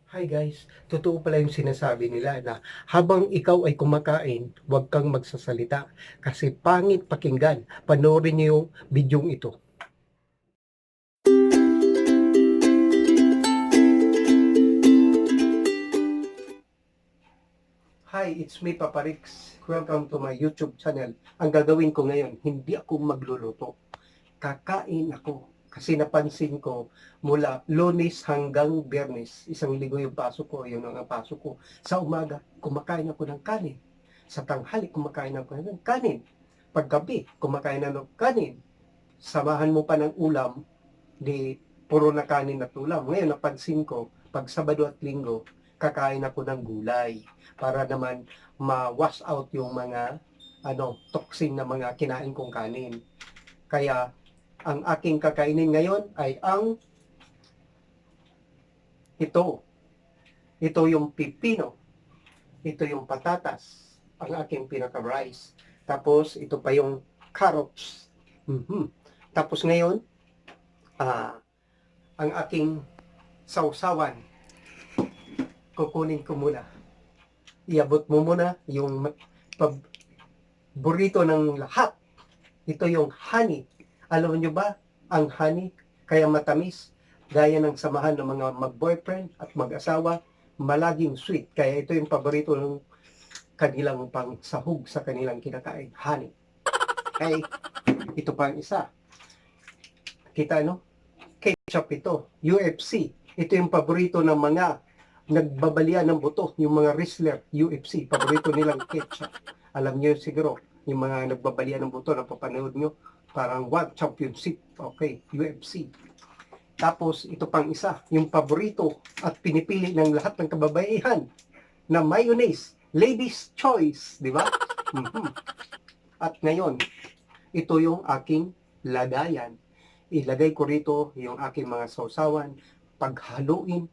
Hi guys, totoo pala yung sinasabi nila na habang ikaw ay kumakain, huwag kang magsasalita kasi pangit pakinggan. Panoorin niyo yung bidyong ito. Hi, it's me Papa Rix. Welcome to my YouTube channel. Ang gagawin ko ngayon, hindi ako magluluto. Kakain ako. Kasi napansin ko, mula Lunes hanggang Biyernes, isang linggo yung pasok ko, yun ang pasok ko. Sa umaga, kumakain ako ng kanin. Sa tanghali, kumakain ako ng kanin. Paggabi, kumakain ako ng kanin. Samahan mo pa ng ulam, di puro na kanin at ulam. Ngayon, napansin ko, pag Sabado at Linggo, kakain ako ng gulay para naman ma-wash out yung mga toxin na mga kinain kong kanin. Kaya ang aking kakainin ngayon ay ito. Ito yung pipino. Ito yung patatas. Ang aking pinaka-rice. Tapos ito pa yung carrots. Tapos ngayon, ah, ang aking sausawan. Kukunin ko muna. Iabot mo muna yung paborito ng lahat. Ito yung honey. Alam niyo ba, ang honey, kaya matamis, gaya ng samahan ng mga mag-boyfriend at mag-asawa, malaging sweet. Kaya ito yung paborito ng kanilang pang sahog sa kanilang kinakain, honey. Okay, ito pa ang isa. Kita no? Ketchup ito, UFC. Ito yung paborito ng mga nagbabalian ng buto, yung mga wrestler, UFC, paborito nilang ketchup. Alam niyo siguro, yung mga nagbabalian ng buto, napapanood nyo, parang World Championship, okay, UFC. Tapos, ito pang isa, yung paborito at pinipili ng lahat ng kababaihan na mayonnaise, ladies choice, di ba? At ngayon, ito yung aking lagayan. Ilagay ko rito yung aking mga sausawan, paghaluin,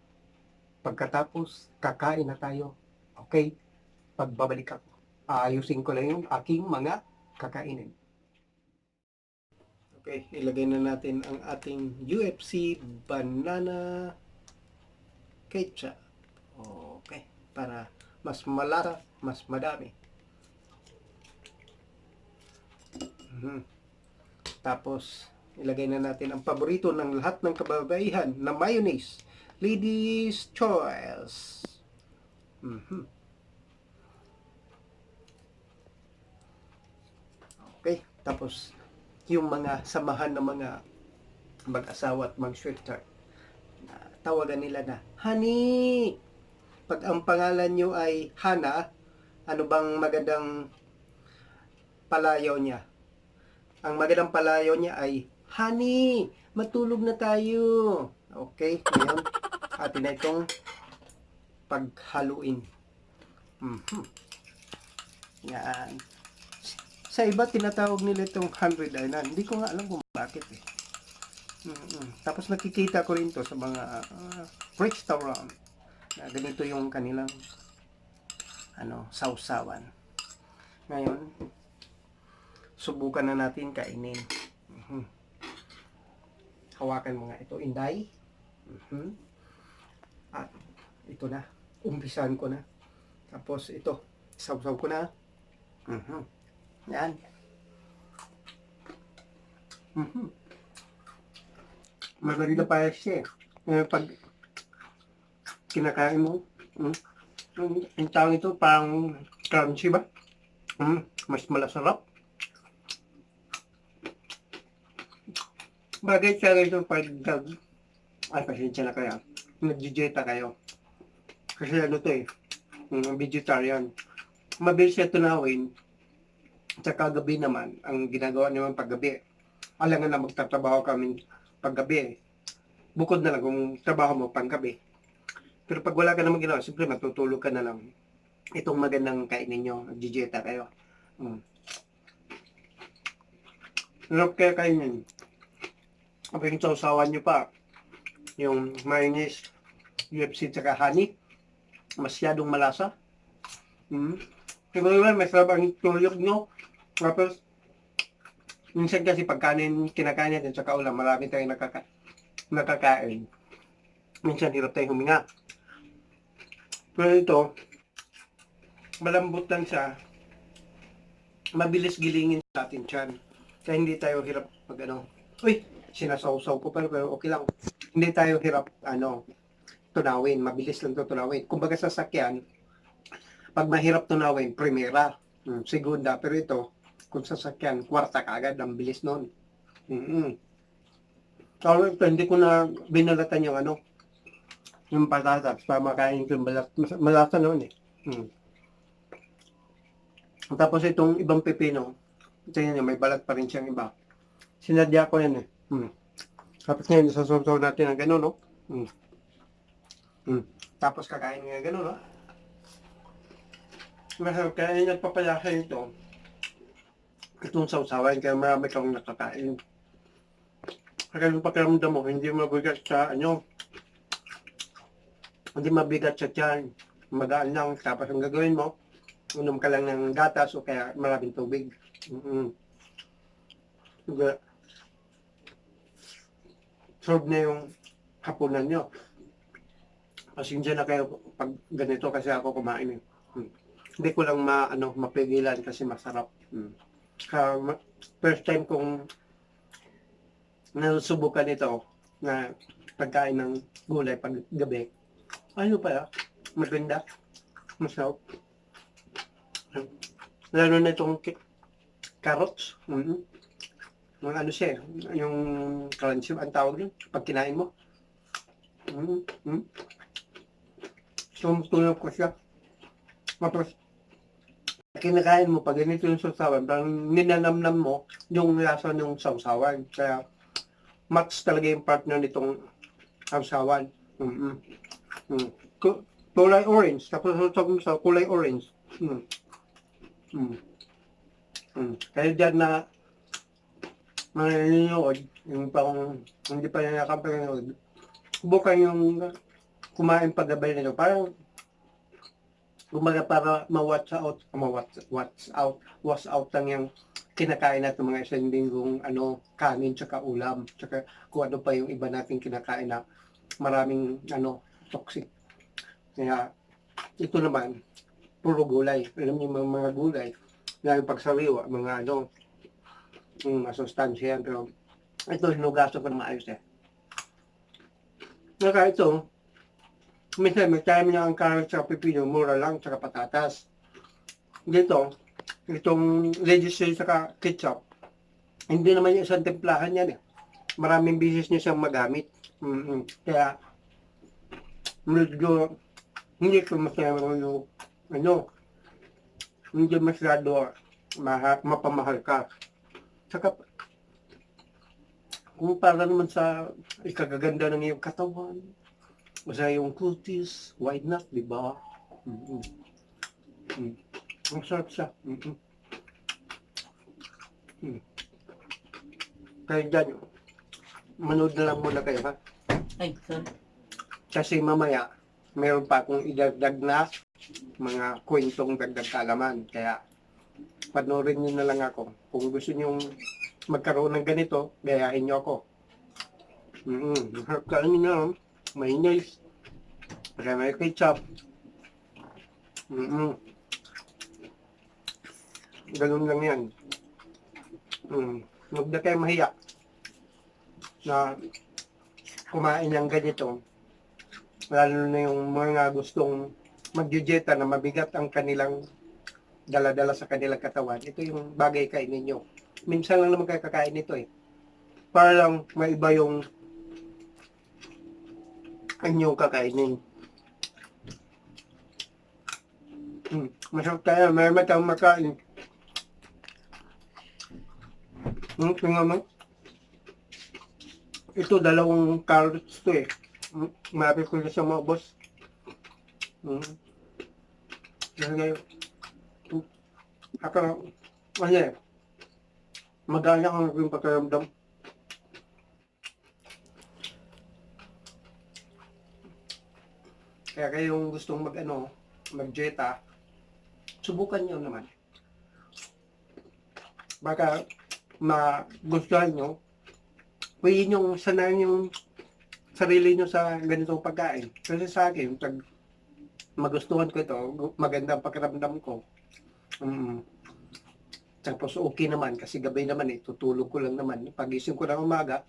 pagkatapos, kakain na tayo. Okay? Pagbabalik ako, aayusin ko lang yung aking mga kakainin. Okay, ilagay na natin ang ating UFC banana ketchup. Okay, para mas malasa, mas madami. Tapos, ilagay na natin ang paborito ng lahat ng kababaihan na mayonnaise. Ladies' choice. Okay, tapos yung mga samahan ng mga mag-asawa at mag-sweetheart, tawagan nila na, Honey! Pag ang pangalan nyo ay Hana, ano bang magandang palayaw niya? Ang magandang palayaw niya ay, Honey! Matulog na tayo! Okay, ngayon, atin na itong paghaluin. Yan. Sa iba, tinatawag nila itong 100 island. Hindi ko nga alam kung bakit eh. Tapos nakikita ko rin to sa mga restaurant na ganito yung kanilang sausawan. Ngayon, subukan na natin kainin. Hawakan mo nga ito, Inday. At ito na, umpisan ko na. Tapos ito, sausaw ko na. Yan. Margarita pa siya eh. Pag kinakain mo, ang tawag ito, parang crunchy ba? Mas malasarap. Bagay siya ito pag pasensya na kaya. Nag-dieta kayo. Kasi ano to eh, vegetarian. Mabilis siya tunawin. Tsaka gabi naman, ang ginagawa naman paggabi, alangan na magtatrabaho kami paggabi. Bukod na lang kung trabaho mo panggabi. Pero pag wala ka namang ginawa, siyempre matutulog ka na lang. Itong magandang kainin nyo, nag-dieta kayo. Sarap kaya kainin. Kapag sausawan nyo pa, yung mayonnaise, UFC tsaka honey, masyadong malasa. Siguro naman, masarap ang tulog nyo. Tapos, minsan kasi pagkanin, kinakain natin tsaka ulam, marami tayong nakakain. Minsan hirap tayong huminga. Pero ito, malambot lang siya. Mabilis gilingin sa atin tiyan. Kaya hindi tayo hirap mag ano. Uy, sinasawsaw ko pero okay lang. Hindi tayo hirap tunawin. Mabilis lang to tunawin. Kumbaga sa sakyan, pag mahirap tunawin, primera, segunda. Pero ito, kung sa sakyan, kwarta kaagad. Ang bilis nun. So, ito, hindi ko na binalatan yung patatas para makain ko yung balat. Malasa naman eh. Tapos itong ibang pepino, tingnan nyo, may balat pa rin siyang iba. Sinadya ko yan eh. Tapos ngayon, sasawsaw natin ng gano'n, no? Tapos kakain nga gano'n, no? Masarap, kaya yung nagpapalasa ito, itong sawsawan, kaya marami kang nakakain. Kaya yung pakiramdam mo, hindi mabigat sa hindi mabigat sa tiyan. Magaan lang, tapos ang gagawin mo, unom ka lang ng gatas o kaya maraming tubig. Solve na yung hapunan nyo. Pasensya na kayo pag ganito kasi ako kumain. Hindi ko lang mapigilan kasi masarap. First time kong nasubukan ito na pagkain ng gulay pag gabi. Ano pa maganda. Masarap. Lalo na itong carrots. Ano siya, yung crunchy, ang tawag yun, pag kinain mo. Tumutulog ko siya. Tapos, kinakain mo, pag ganito yung sausawan, parang ninanamnam mo yung lasa ng sausawan. Kaya, match talaga yung partner nitong sausawan. Kulay orange, tapos sa kulay orange. Kaya dyan na mananood, yung pang hindi pa niya nakapanood, subukan yung kumain paggabay nito. Parang gumaga para wash out lang yung kinakain natin mga isang linggong kanin tsaka ulam, tsaka kung ano pa yung iba nating kinakain na maraming toxic. Kaya ito naman, puro gulay. Alam niyo mga gulay, lalo pagsariwa, mga masustansya yan, pero ito hinugasan ko na maayos eh. Kaya ito, minsan may time na ang carrot sa pipino, mura lang, tsaka patatas. Dito, itong lettuce saka ketchup, hindi naman yung isang templahan yan eh. Maraming bisis niya siyang magamit. Kaya, medyo, hindi ko masyado, hindi masyado mapamahal ka. Saka, kung para naman sa ikagaganda ng iyong katawan, o sa iyong cuties, why not, di ba? Ang sarap siya. Kaya dyan, manood na lang muna kayo, ha? Ay, sorry. Kasi mamaya, meron pa akong idagdag na mga kwentong dagdag kalaman. Kaya, panoorin nyo na lang ako. Kung gusto nyo magkaroon ng ganito, gayahin nyo ako. Kainin nyo, may nice. Kaya may ketchup. Ganun lang yan. Huwag na kayo mahiya na kumain ng ganito. Lalo na yung mga gustong mag-dieta na mabigat ang kanilang dala-dala sa kanilang katawan. Ito yung bagay kainin nyo. Minsan lang naman kayo kakain nito eh. Para lang maiba yung inyong kakainin. Masarap tayo. Meron tayong makain. Tingnan mo. Ito, dalawang carrots to eh. Marami ko na siya mga boss. Kasi ngayon, magana ang yung pagkaramdam. Kaya kayong gustong mag-dieta, subukan nyo naman. Baka magustuhan nyo, pwede nyo sanayin yung sarili nyo sa ganitong pagkain. Kasi sa akin, magustuhan ko ito, magandang pakiramdam ko. Tapos okay naman kasi gabi naman tutulog ko lang naman. Pagising ko ng umaga,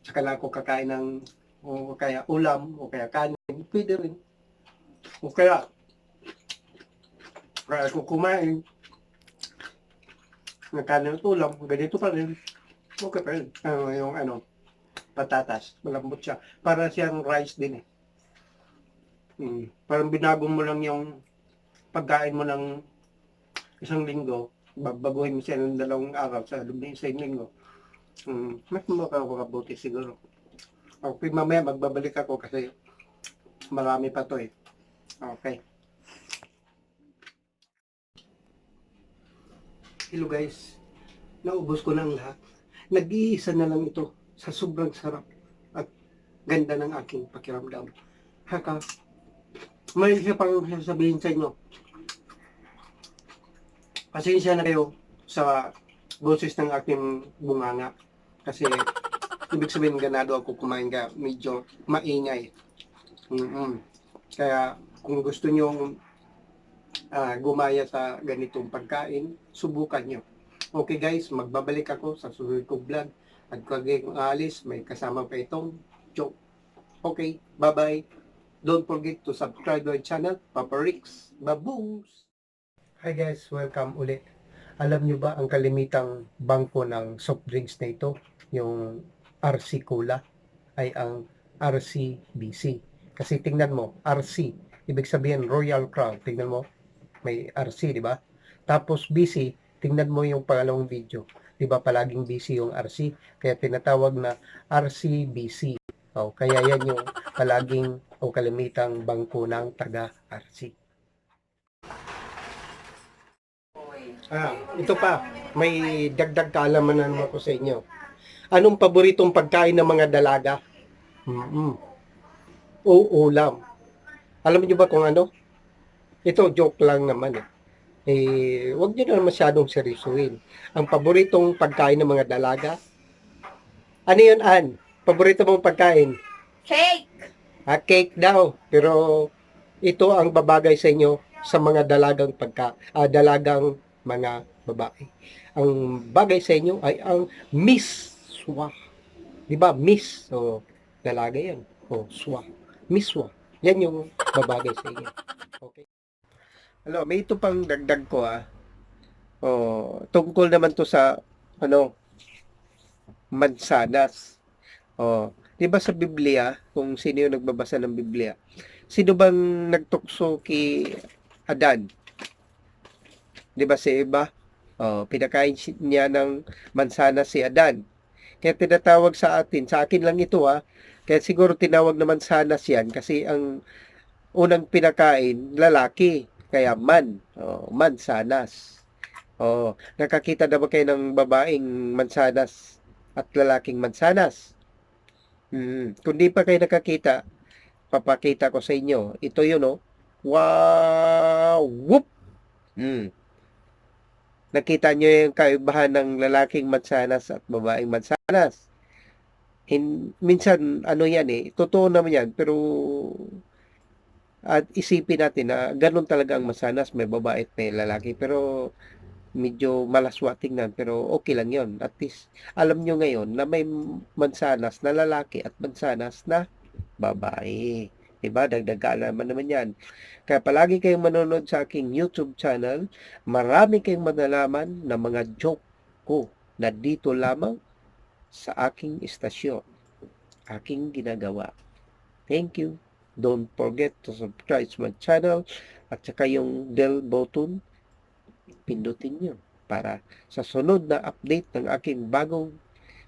saka lang ako kakain ng o kaya ulam o kaya kanin, pwede rin. O kaya ako kumain ng kanin at ulam, ganito pa rin. Okay pa rin. Yung patatas, malambot siya. Para siyang rice din Parang binago mo lang yung pagkain mo ng isang linggo, babaguhin mo siya ng 2 araw sa loob ng isang linggo. Mas makakabuti siguro. Okay, mamaya magbabalik ako kasi marami pa to Okay. Hello guys. Naubos ko na ang lahat. Nag-iisa na lang ito sa sobrang sarap at ganda ng aking pakiramdam. Haka, may isa pang sasabihin sa inyo. Pasensya na kayo sa boses ng aking bunganga. Kasi ibig sabihin ganado ako kumain ka, medyo maingay. Kaya kung gusto nyo gumaya sa ganitong pagkain, subukan nyo. Okay guys, magbabalik ako sa susunod kong vlog. At kung alis, may kasama pa itong joke. Okay, bye-bye. Don't forget to subscribe to our channel, Papa Rix. Baboos! Hi guys, welcome ulit. Alam nyo ba ang kalimitang bangko ng soft drinks na ito, yung RC Cola, ay ang RCBC. Kasi tingnan mo, RC, ibig sabihin Royal Crown. Tingnan mo, may RC, di ba? Tapos BC, tingnan mo yung pangalawang video. Di ba palaging BC yung RC? Kaya tinatawag na RCBC. Kaya yan yung palaging o kalimitang bangko ng taga-RC. Ito pa, may dagdag kaalaman naman ko sa inyo. Anong paboritong pagkain ng mga dalaga? O ulam. Alam niyo ba kung ano? Ito, joke lang naman huwag niyo na masyadong seryosuhin. Ang paboritong pagkain ng mga dalaga? Ano yun, Ann? Paborito mong pagkain? Cake! Cake daw. Pero ito ang babagay sa inyo sa mga dalagang mga babae. Ang bagay sa inyo ay ang miswa. Di ba? Miss. So, dalaga yan. Swa. Miswa. Yan yung babagay sa inyo. Okay. Hello, may ito pang dagdag ko tungkol naman to sa mansanas. Di ba sa Biblia, kung sino yung nagbabasa ng Biblia, sino bang nagtukso kay Adan? Di ba si Eva? Pinakain niya ng mansanas si Adan. Kaya tinatawag sa akin lang ito kaya siguro tinawag na mansanas yan kasi ang unang pinakain, lalaki. Kaya mansanas. Nakakita na ba kayo ng babaeng mansanas at lalaking mansanas? Kung di pa kayo nakakita, papakita ko sa inyo. Ito yun, Wow! Whoop! Nakita nyo yung kaibahan ng lalaking mansanas at babaeng mansanas. Minsan, yan totoo naman yan, pero at isipin natin na ganun talaga ang mansanas, may babae at may lalaki, pero medyo malaswa tingnan, pero okay lang yon. At least, alam nyo ngayon na may mansanas na lalaki at mansanas na babae. Diba? Dagdag kaalaman naman yan. Kaya palagi kayong manonood sa aking YouTube channel, marami kayong malalaman na mga joke ko na dito lamang sa aking istasyon, aking ginagawa. Thank you. Don't forget to subscribe to my channel at saka yung bell button, pindutin nyo para sa sunod na update ng aking bagong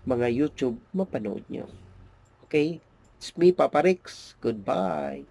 mga YouTube, mapanood nyo. Okay? It's me, Papa Rix. Goodbye.